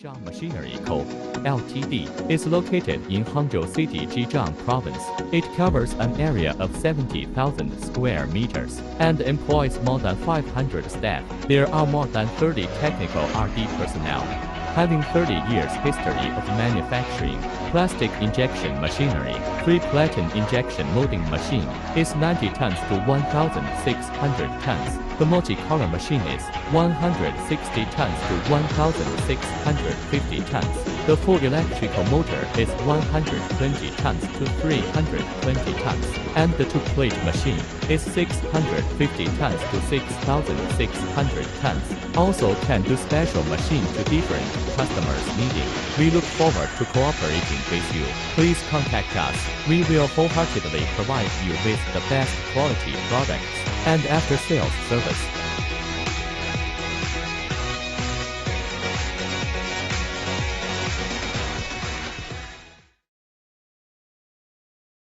Zhejiang Machinery Co. Ltd. is located in Hangzhou City, Zhejiang Province. It covers an area of 70,000 square meters and employs more than 500 staff. There are more than 30 technical R&D personnel. Having 30 years history of manufacturing plastic injection machinery, pre-platen injection molding machine is 90 tons to 1,600 tons. The multi-color machine is 160 tons to 1,650 tons. The full electrical motor is 120 tons to 320 tons. And the two-plate machine is 650 tons to 6,600 tons. Also can do special machine to different customers needing. We look forward to cooperating with you. Please contact us. We will wholeheartedly provide you with the best quality products and after-sales service.